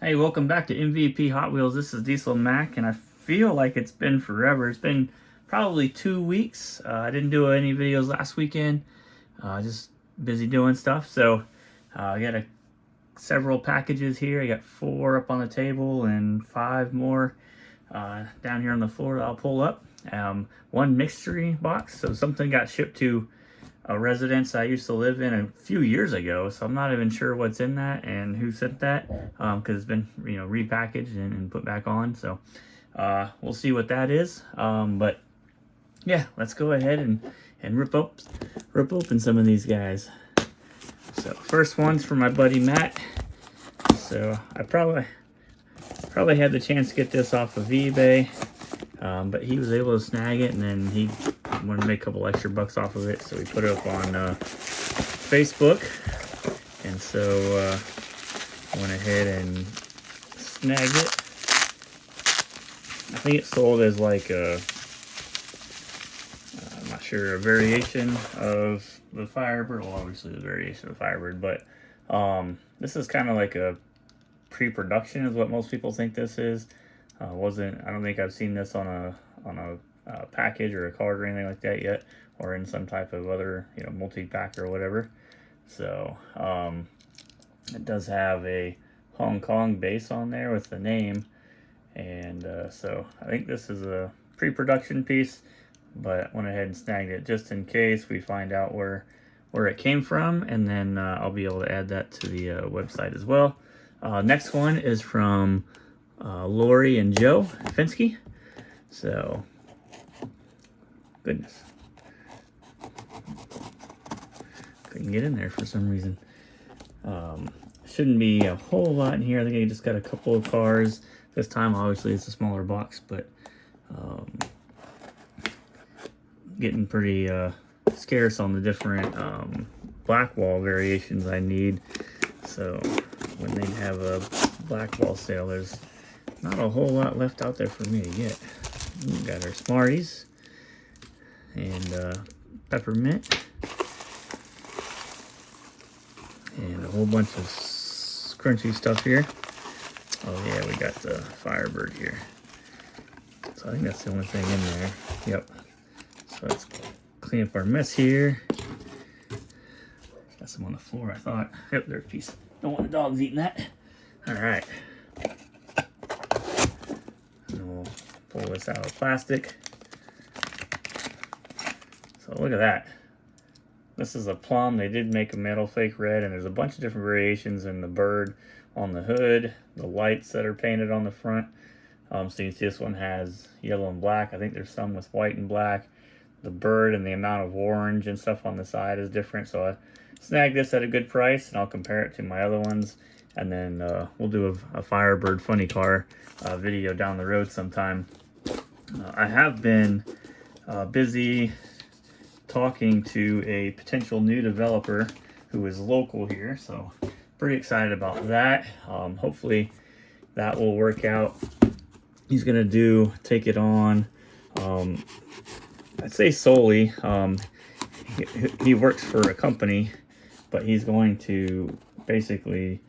Hey, welcome back to MVP Hot Wheels. This is Diesel Mac, and I feel like it's been forever. It's been probably 2 weeks. I didn't do any videos last weekend. Just busy doing stuff. So I got several packages here. I got 4 up on the table and 5 more down here on the floor that I'll pull up. One mystery box. So something got shipped to a residence I used to live in a few years ago, so I'm not even sure what's in that and who sent that, because it's been repackaged and put back on. So we'll see what that is. But yeah, let's go ahead and rip open some of these guys. So first one's for my buddy Matt. So I probably had the chance to get this off of eBay, but he was able to snag it, and then he wanted to make a couple extra bucks off of it, so we put it up on Facebook. And so I went ahead and snagged it. I think it sold as like I'm not sure, a variation of the Firebird. Well, obviously the variation of the Firebird, but this is kind of like a pre-production is what most people think this is. I don't think I've seen this on a package or a card or anything like that yet, or in some type of other multi-pack or whatever. So it does have a Hong Kong base on there with the name, and so I think this is a pre-production piece, but I went ahead and snagged it just in case we find out where it came from, and then I'll be able to add that to the website as well. Next one is from Lori and Joe Finsky. So, goodness, couldn't get in there for some reason. Shouldn't be a whole lot in here. I think I just got a couple of cars this time. Obviously, it's a smaller box, but getting pretty scarce on the different Blackwall variations I need. So when they have a Blackwall sale, there's not a whole lot left out there for me to get. We got our Smarties and Peppermint and a whole bunch of crunchy stuff here. Oh yeah, we got the Firebird here. So I think that's the only thing in there. Yep. So let's clean up our mess here. Got some on the floor, I thought. Yep, there's a piece. Don't want the dogs eating that. All right. And we'll pull this out of plastic. So look at that. This is a plum. They did make a metal fake red, and there's a bunch of different variations in the bird on the hood, the lights that are painted on the front. So you can see this one has yellow and black. I think there's some with white and black. The bird and the amount of orange and stuff on the side is different. So I snagged this at a good price, and I'll compare it to my other ones. And then we'll do a Firebird funny car video down the road sometime. I have been busy talking to a potential new developer who is local here, so pretty excited about that. Hopefully that will work out. He's gonna take it on, I'd say solely. He works for a company, but he's going to basically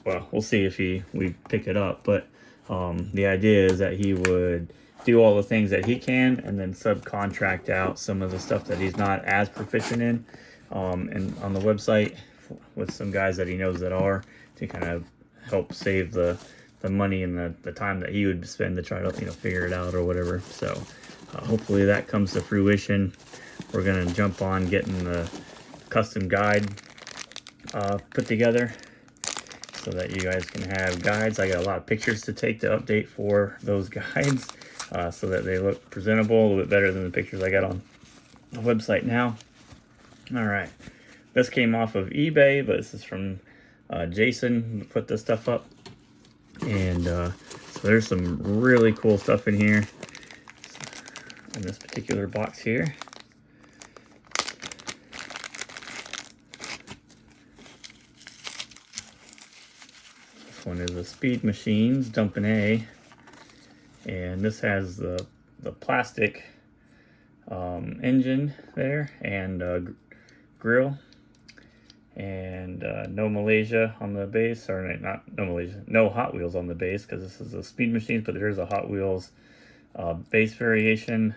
well, we'll see if we pick it up, but the idea is that he would do all the things that he can and then subcontract out some of the stuff that he's not as proficient in, and on the website with some guys that he knows that are, to kind of help save the money and the time that he would spend to try to figure it out or whatever. So hopefully that comes to fruition. We're gonna jump on getting the custom guide put together so that you guys can have guides. I got a lot of pictures to take to update for those guides, so that they look presentable, a little bit better than the pictures I got on the website now. All right, this came off of eBay, but this is from Jason who put this stuff up. And so there's some really cool stuff in here, in this particular box here. This one is a Speed Machines Dumpin' A, and this has the plastic engine there and grill, and no Malaysia on the base, or not no Malaysia, no Hot Wheels on the base, because this is a Speed Machines, but there is a Hot Wheels base variation.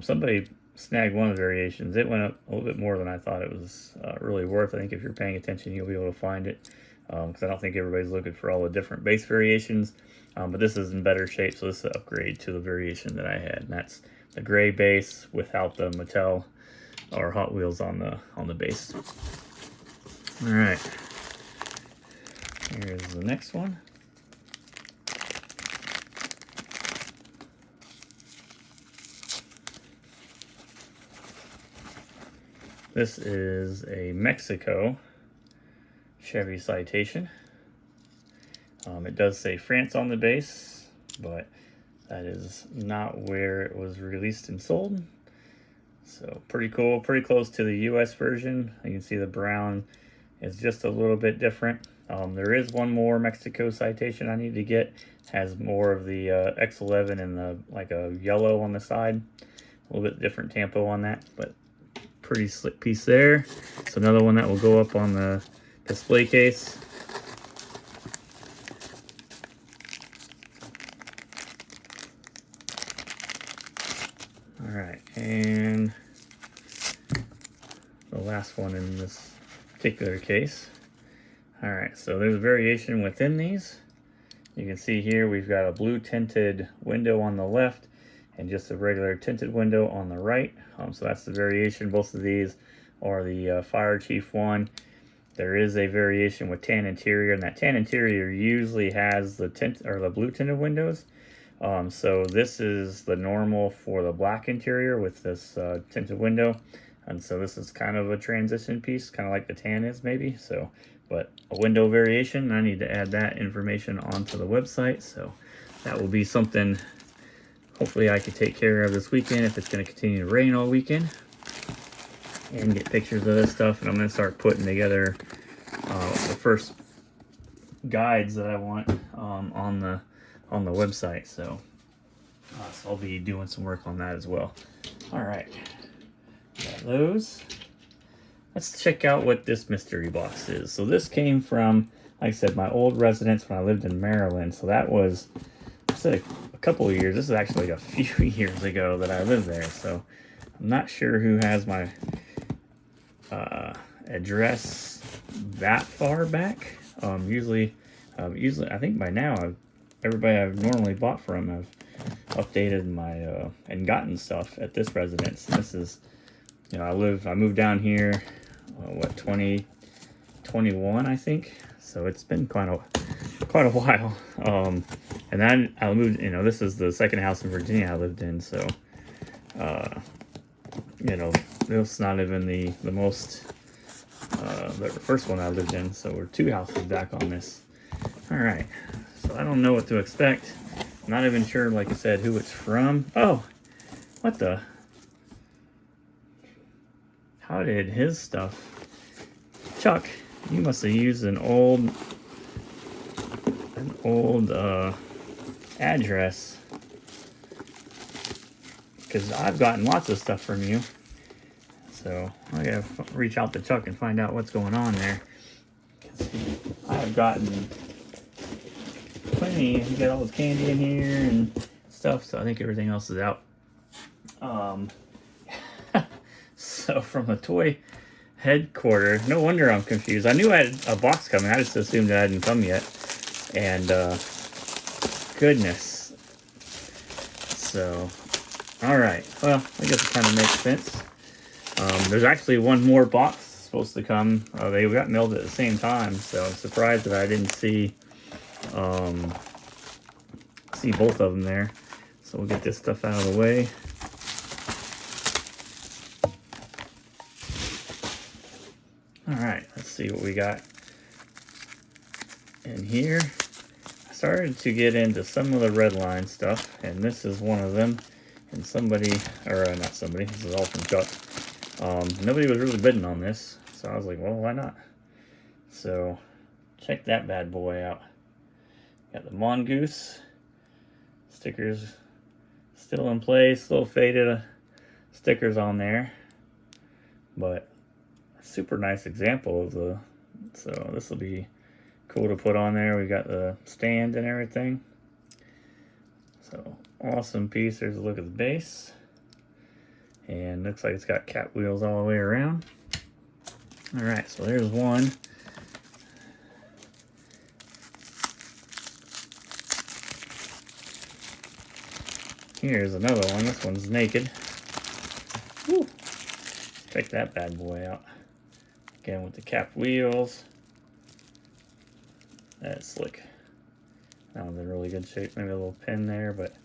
Somebody snagged one of the variations. It went up a little bit more than I thought it was really worth. I think if you're paying attention, you'll be able to find it, because I don't think everybody's looking for all the different base variations. But this is in better shape, so this is an upgrade to the variation that I had, and that's the gray base without the Mattel or Hot Wheels on the base. All right, here's the next one. This is a Mexico Chevy Citation. It does say France on the base, but that is not where it was released and sold. So pretty cool, pretty close to the US version. You can see the brown is just a little bit different. There is one more Mexico Citation I need to get. Has more of the X11 and the like a yellow on the side. A little bit different tempo on that, but pretty slick piece there. It's another one that will go up on the display case. All right, and the last one in this particular case. All right, so there's a variation within these. You can see here we've got a blue tinted window on the left and just a regular tinted window on the right. So that's the variation. Both of these are the Fire Chief one. There is a variation with tan interior, and that tan interior usually has the tint or the blue tinted windows. So this is the normal for the black interior with this tinted window, and so this is kind of a transition piece, kind of like the tan is maybe. So, but a window variation, I need to add that information onto the website, so that will be something hopefully I can take care of this weekend if it's going to continue to rain all weekend, and get pictures of this stuff. And I'm going to start putting together the first guides that I want on the website. So I'll be doing some work on that as well. All right, got those. Let's check out what this mystery box is. So this came from, like I said, my old residence when I lived in Maryland. So that was, I said, a couple of years. This is actually like a few years ago that I lived there. So I'm not sure who has my address that far back. Usually I think by now everybody I've normally bought from, I've updated my and gotten stuff at this residence. This is, you know, I moved down here what, 2021 I think, so it's been quite a while. And then I moved, you know, this is the second house in Virginia I lived in, so you know, this is not even the most the first one I lived in, so we're 2 houses back on this. All right, so I don't know what to expect. I'm not even sure, like I said, who it's from. Oh, what the? How did his stuff? Chuck, you must have used an old address, because I've gotten lots of stuff from you. So I gotta reach out to Chuck and find out what's going on there. I have gotten plenty. You got all the candy in here and stuff, so I think everything else is out. So from a toy headquarters, no wonder I'm confused. I knew I had a box coming. I just assumed it hadn't come yet. And goodness. So, all right. Well, I guess it kind of makes sense. There's actually one more box supposed to come. They got mailed at the same time, so I'm surprised that I didn't see both of them there. So we'll get this stuff out of the way. All right, let's see what we got in here. I started to get into some of the Redline stuff, and this is one of them. And somebody, or not somebody, this is all from Chuck. Nobody was really bidding on this, so I was like, well, why not? So check that bad boy out. Got the Mongoose stickers still in place, little faded stickers on there, but super nice example of the, so this will be cool to put on there. We got the stand and everything. So awesome piece. There's a look at the base. And looks like it's got cap wheels all the way around. Alright, so there's one. Here's another one. This one's naked. Woo. Check that bad boy out. Again with the cap wheels. That's slick. That one's in really good shape. Maybe a little pin there, but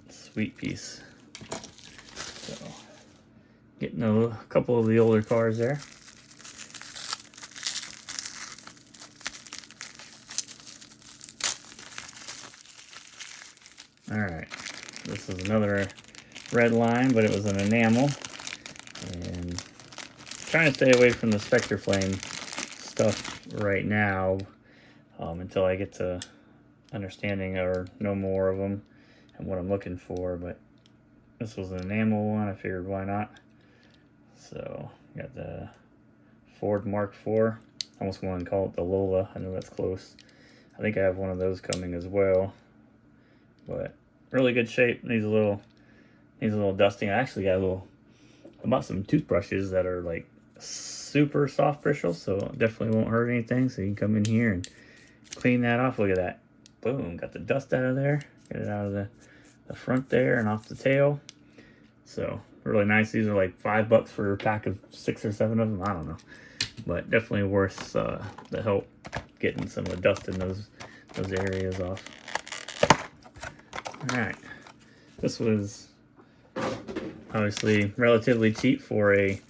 sweet piece. So, getting a couple of the older cars there. Alright, this is another red line, but it was an enamel. And trying to stay away from the Spectre Flame stuff right now until I get to understanding or know more of them and what I'm looking for. But this was an enamel one. I figured why not. So got the Ford Mark IV. I almost want to call it the Lola. I know that's close. I think I have one of those coming as well. But really good shape. Needs a little dusting. I actually got I bought some toothbrushes that are like super soft bristles, so it definitely won't hurt anything. So you can come in here and clean that off. Look at that. Boom, got the dust out of there. Get it out of the front there and off the tail. So really nice. These are like $5 for a pack of 6 or 7 of them. I don't know, but definitely worth the help getting some of the dust in those areas off. All right, this was obviously relatively cheap for a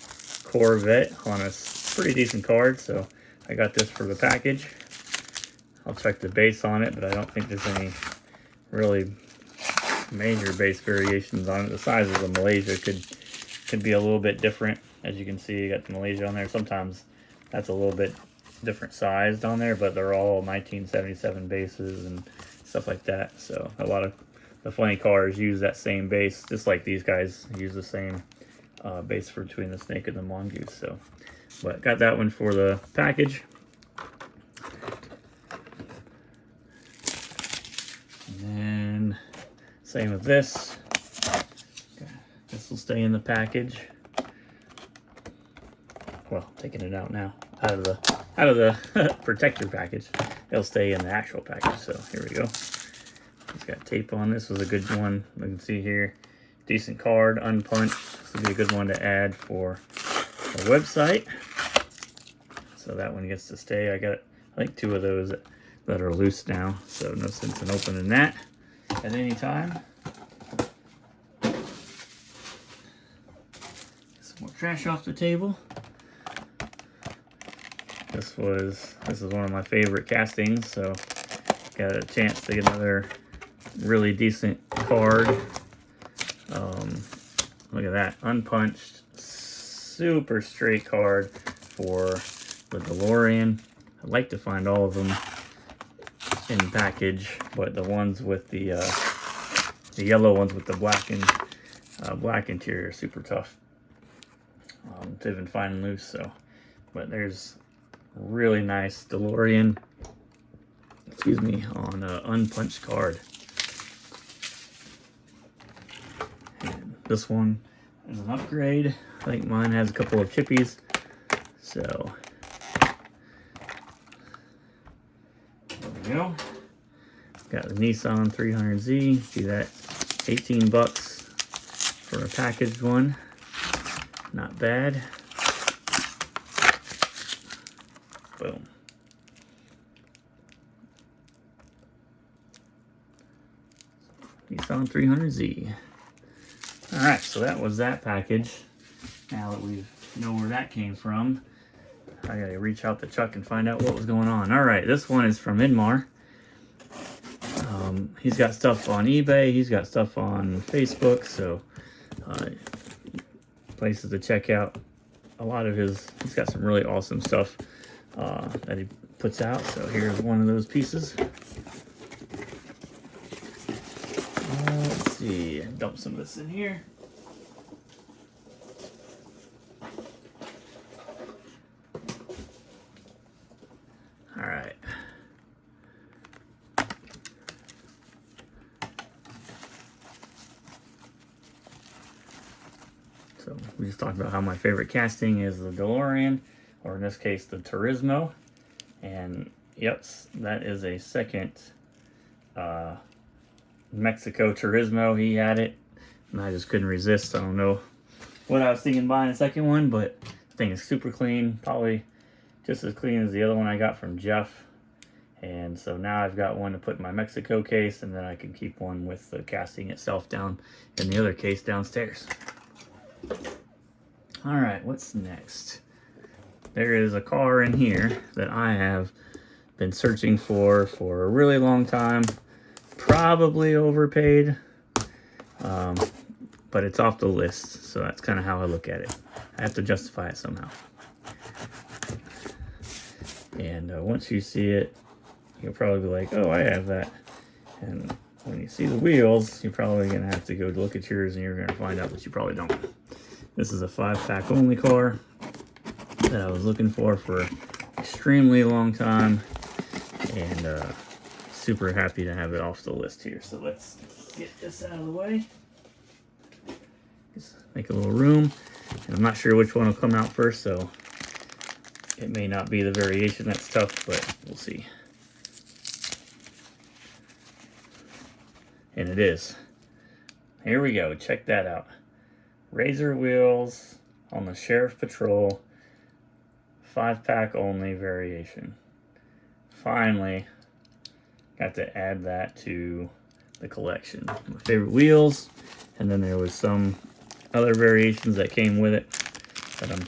Corvette on a pretty decent card, so I got this for the package. I'll check the base on it, but I don't think there's any really major base variations on it. The size of the Malaysia could be a little bit different. As you can see, you got the Malaysia on there. Sometimes that's a little bit different sized on there, but they're all 1977 bases and stuff like that. So a lot of the funny cars use that same base, just like these guys use the same base for between the Snake and the Mongoose. So, but got that one for the package. And then same with this. This will stay in the package. Well, taking it out now, out of the protector package. It'll stay in the actual package. So here we go. It's got tape on. This was a good one. You can see here, decent card, unpunched. This would be a good one to add for a website. So that one gets to stay. I got, I think, 2 of those that are loose now, so no sense in opening that at any time. Some more trash off the table. This is one of my favorite castings, so got a chance to get another really decent card. Look at that, unpunched, super straight card for the DeLorean. I like to find all of them in package, but the ones with the yellow ones with the black interior are super tough to even find loose. So, but there's a really nice DeLorean, excuse me, on an unpunched card. And this one is an upgrade. I think mine has a couple of chippies, so there we go. Got the Nissan 300Z. See that? $18 for a packaged one. Not bad. Boom. Nissan 300Z. Alright, so that was that package. Now that we know where that came from, I gotta reach out to Chuck and find out what was going on. Alright, this one is from Inmar. He's got stuff on eBay, he's got stuff on Facebook, so places to check out. A lot of he's got some really awesome stuff that he puts out. So here's one of those pieces. Let's see, dump some of this in here. we just talked about how my favorite casting is the DeLorean, or in this case, the Turismo. And yep, that is a second Mexico Turismo. He had it, and I just couldn't resist. I don't know what I was thinking buying a second one, but the thing is super clean, probably just as clean as the other one I got from Jeff. And so now I've got one to put in my Mexico case, and then I can keep one with the casting itself down in the other case downstairs. All right, what's next? There is a car in here that I have been searching for a really long time. Probably overpaid, but it's off the list, so that's kind of how I look at it. I have to justify it somehow. And once you see it, you'll probably be like, oh, I have that. And when you see the wheels, you're probably going to have to go look at yours, and you're going to find out that you probably don't. This is a 5-pack only car that I was looking for extremely long time, and super happy to have it off the list here. So let's get this out of the way. Just make a little room. And I'm not sure which one will come out first, so it may not be the variation that's tough, but we'll see. And it is. Here we go. Check that out. Razor wheels on the Sheriff Patrol 5-pack only variation. Finally got to add that to the collection. My favorite wheels, and then there was some other variations that came with it that I'm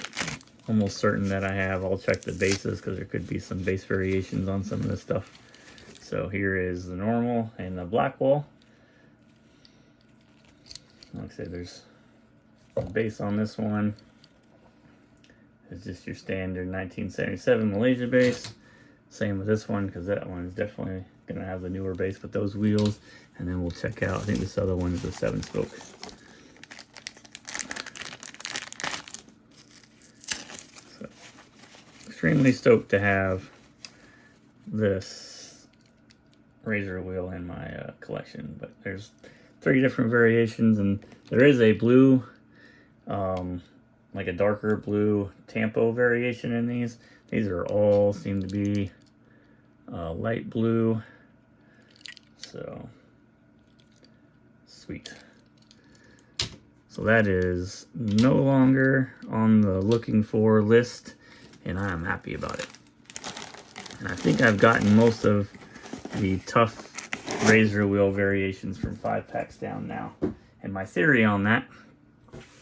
almost certain that I have. I'll check the bases because there could be some base variations on some of this stuff. So here is the normal and the Blackwall. Like I said, there's a base on this one. It's just your standard 1977 Malaysia base. Same with this one, because that one is definitely going to have the newer base with those wheels. And then we'll check out, I think this other one is a 7-spoke. So, extremely stoked to have this Razor wheel in my collection. But there's 3 different variations, and there is a blue, like a darker blue Tampo variation in these. These are all seem to be light blue. So sweet. So that is no longer on the looking for list, and I am happy about it. And I think I've gotten most of the tough Razor wheel variations from 5-packs down now. And my theory on that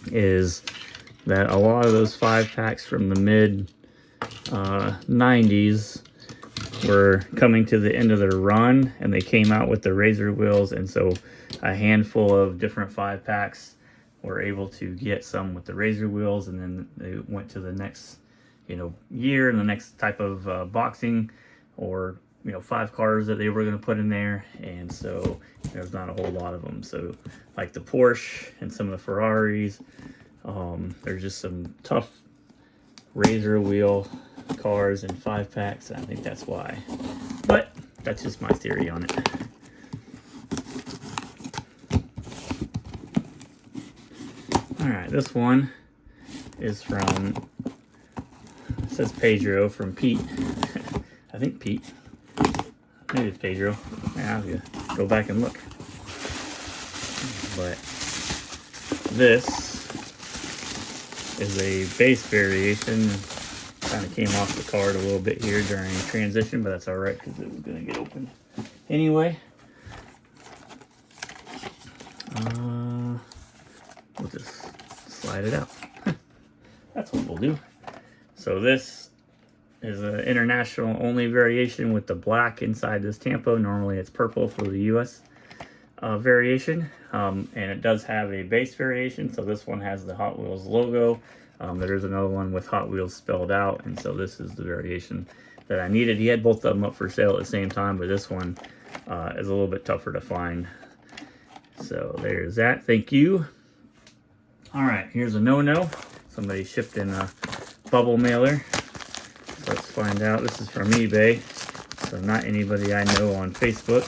is that a lot of those 5-packs from the mid 90s were coming to the end of their run, and they came out with the Razor wheels, and so a handful of different 5-packs were able to get some with the Razor wheels, and then they went to the next, year and the next type of boxing or 5 cars that they were going to put in there, and so there's not a whole lot of them. So like the Porsche and some of the Ferraris, there's just some tough Razor wheel cars and 5-packs. I think that's why, but that's just my theory on it. All right, this one is from, it says Pedro, from Pete. I think Pete. Maybe it's Pedro. Yeah, I'll go back and look. But this is a base variation. Kind of came off the card a little bit here during transition, but that's all right because it was going to get open anyway. We'll just slide it out. That's what we'll do. So this is an international only variation with the black inside this Tampo. Normally it's purple for the US variation, and it does have a base variation. So this one has the Hot Wheels logo. There is another one with Hot Wheels spelled out, and so this is the variation that I needed. He had both of them up for sale at the same time, but this one is a little bit tougher to find. So there's that. Thank you. All right, here's a no-no. Somebody shipped in a bubble mailer. So let's find out. This is from eBay, so not anybody I know on Facebook.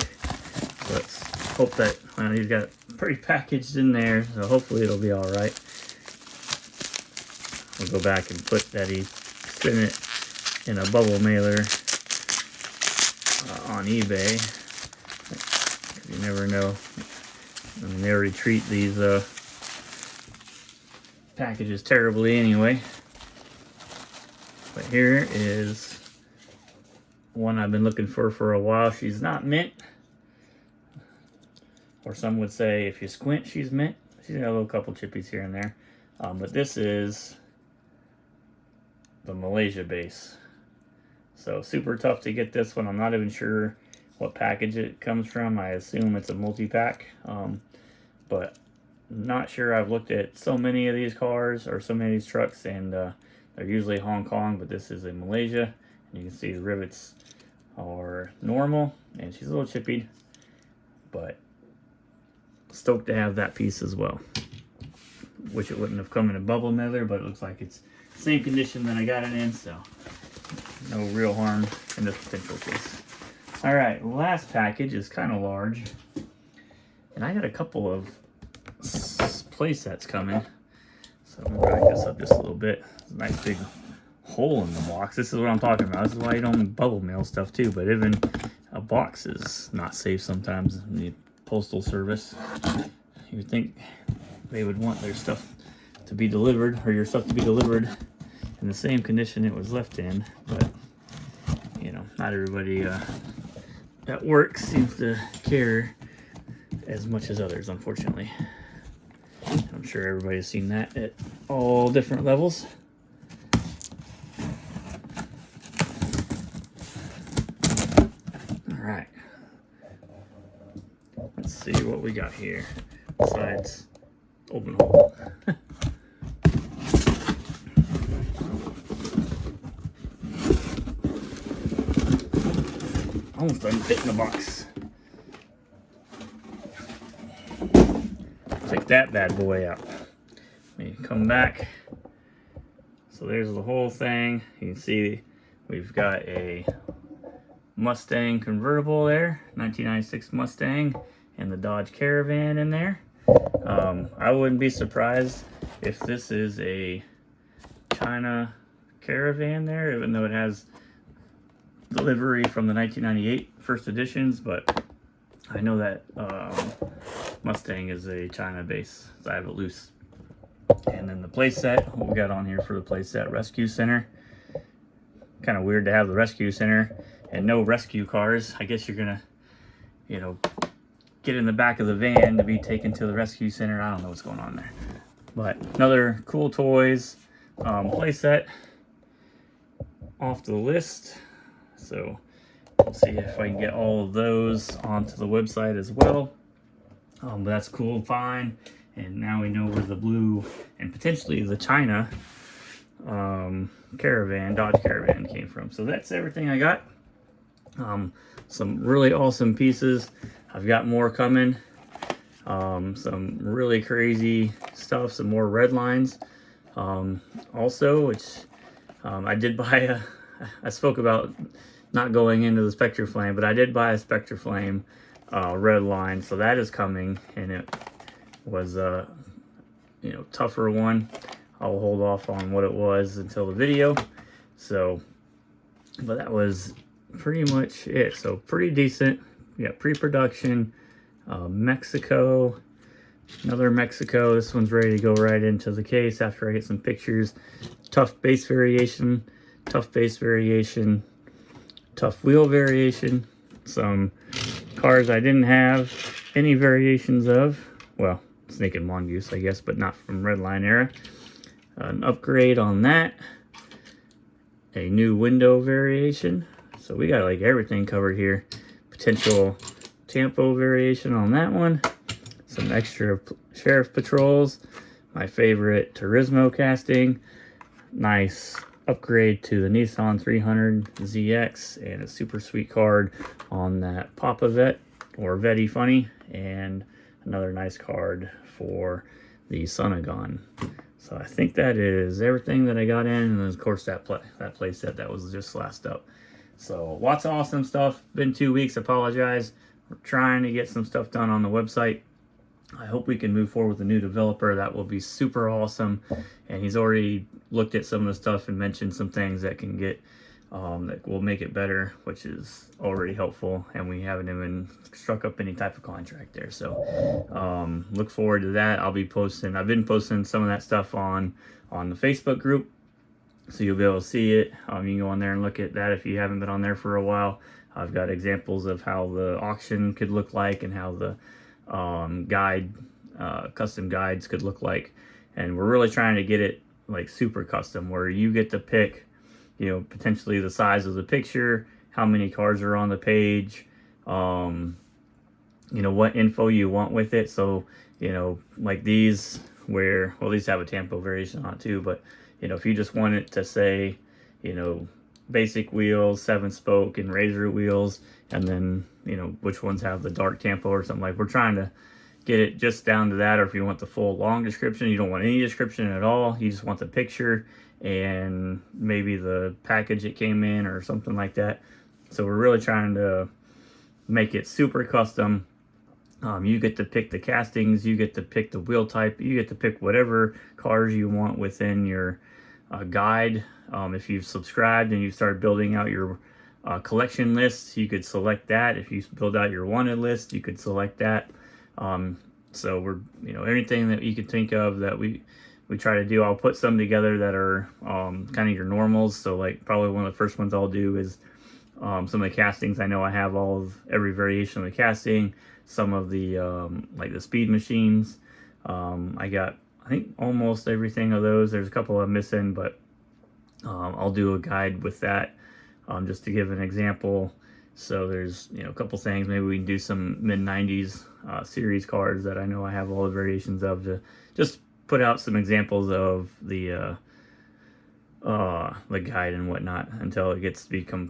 So let's hope that, well, he's got it pretty packaged in there, so hopefully it'll be all right. We'll go back and put that he spin it in a bubble mailer on eBay. You never know. I mean, they already treat these packages terribly anyway. But here is one I've been looking for a while. She's not mint, or some would say if you squint, she's mint. She's got a little couple chippies here and there. But this is the Malaysia base. So super tough to get this one. I'm not even sure what package it comes from. I assume it's a multi-pack. But not sure. I've looked at so many of these cars or so many of these trucks, and they're usually Hong Kong, but this is in Malaysia. And you can see the rivets are normal, and she's a little chipped, but stoked to have that piece as well. Wish it wouldn't have come in a bubble mailer, but it looks like it's the same condition that I got it in, so no real harm in this potential case. All right, last package is kind of large, and I got a couple of play sets coming. So I'm gonna back this up just a little bit. It's a nice big hole in the box. This is what I'm talking about. This is why you don't bubble mail stuff too, but even a box is not safe sometimes in the postal service. You would think they would want their stuff to be delivered, or your stuff to be delivered in the same condition it was left in, but you know, not everybody at work seems to care as much as others, unfortunately. I'm sure everybody's seen that at all different levels. All right, let's see what we got here besides open hole. Almost doesn't fit in the box. Take that bad boy out. Let me come back. So there's the whole thing. You can see we've got a Mustang convertible there, 1996 Mustang, and the Dodge Caravan in there. I wouldn't be surprised if this is a China Caravan there, even though it has delivery from the 1998 first editions, but I know that Mustang is a China base, so I have it loose. And then the playset, what we got on here for the playset, Rescue Center. Kind of weird to have the Rescue Center and no rescue cars. I guess you're gonna, you know, get in the back of the van to be taken to the Rescue Center. I don't know what's going on there. But another cool toys playset off the list. So we'll see if I can get all of those onto the website as well. But that's cool, fine. And now we know where the blue and potentially the China Caravan, Dodge Caravan came from. So that's everything I got. Some really awesome pieces. I've got more coming. Some really crazy stuff, some more red lines. Also, which I did buy I spoke about not going into the Spectraflame, but I did buy a Spectraflame red line, so that is coming, and it was a tougher one. I'll hold off on what it was until the video. So, but that was pretty much it. So pretty decent. We got pre-production, Mexico, another Mexico. This one's ready to go right into the case after I get some pictures. Tough base variation, tough wheel variation. Some cars I didn't have any variations of. Well, Snake and Mongoose, I guess, but not from Redline era. An upgrade on that. A new window variation. So we got like everything covered here. Potential Tampo variation on that one. Some extra Sheriff Patrols. My favorite Turismo casting. Nice upgrade to the Nissan 300 ZX, and a super sweet card on that Papa Vet or Veti Funny, and another nice card for the Sonagon. So I think that is everything that I got in, and then of course that play set that was just last up. So lots of awesome stuff. Been 2 weeks. Apologize. We're trying to get some stuff done on the website. I hope we can move forward with a new developer. That will be super awesome. And he's already looked at some of the stuff and mentioned some things that can get that will make it better, which is already helpful. And we haven't even struck up any type of contract there. So look forward to that. I'll be posting. I've been posting some of that stuff on the Facebook group, so you'll be able to see it. You can go on there and look at that if you haven't been on there for a while. I've got examples of how the auction could look like and how the custom guides could look like. And we're really trying to get it like super custom, where you get to pick, you know, potentially the size of the picture, how many cars are on the page, you know, what info you want with it. So, you know, like these, where, well, these have a tempo variation on it too, but, you know, if you just want it to say, you know, basic wheels, 7-spoke and razor wheels, and then, you know, which ones have the dark tempo or something, like, we're trying to get it just down to that. Or if you want the full long description, you don't want any description at all, you just want the picture and maybe the package it came in or something like that. So we're really trying to make it super custom. You get to pick the castings, you get to pick the wheel type, you get to pick whatever cars you want within your guide. If you've subscribed and you start building out your collection lists, you could select that. If you build out your wanted list, you could select that. So we're, you know, everything that you could think of that we try to do. I'll put some together that are kind of your normals. So like probably one of the first ones I'll do is some of the castings. I know I have every variation of the casting. Some of the like the speed machines. I got, I think, almost everything of those. There's a couple I'm missing, but I'll do a guide with that just to give an example. So there's, you know, a couple things. Maybe we can do some mid-90s series cars that I know I have all the variations of, to just put out some examples of the guide and whatnot until it gets to become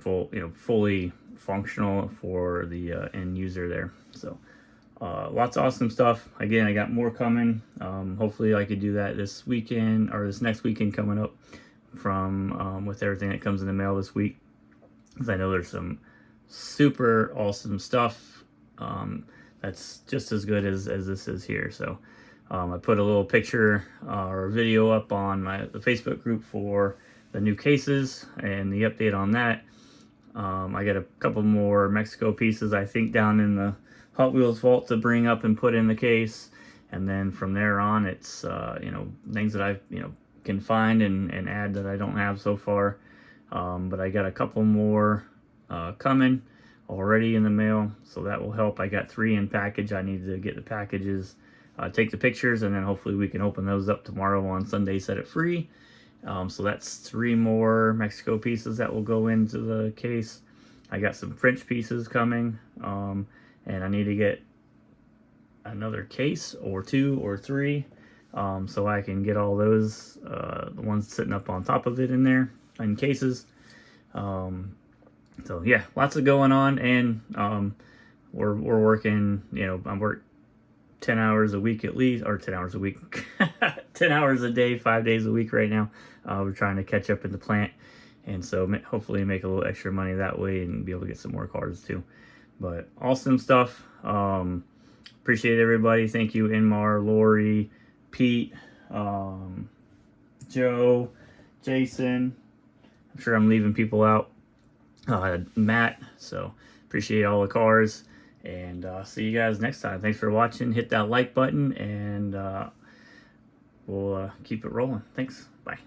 fully functional for the end user there. So lots of awesome stuff. Again, I got more coming. Hopefully I could do that this weekend or this next weekend coming up from with everything that comes in the mail this week, because I know there's some super awesome stuff that's just as good as this is here. So I put a little picture or a video up on the Facebook group for the new cases and the update on that. I got a couple more Mexico pieces, I think, down in the Hot Wheels vault to bring up and put in the case. And then from there on, it's you know, things that I can find and add that I don't have so far. But I got a couple more coming already in the mail, so that will help. I got 3 in package. I need to get the packages, take the pictures, and then hopefully we can open those up tomorrow on Sunday, set it free. So that's 3 more Mexico pieces that will go into the case. I got some French pieces coming, and I need to get another case or 2 or 3, so I can get all those, the ones sitting up on top of it in there in cases. So yeah, lots of going on, and we're working, you know, I work 10 hours a week at least, or 10 hours a week, 10 hours a day, 5 days a week right now. We're trying to catch up in the plant, and so hopefully make a little extra money that way and be able to get some more cars too. But awesome stuff. Appreciate everybody. Thank you, Inmar, Lori, Pete, Joe, Jason. I'm sure I'm leaving people out. Matt. So appreciate all the cars, and see you guys next time. Thanks for watching. Hit that like button, and we'll keep it rolling. Thanks. Bye.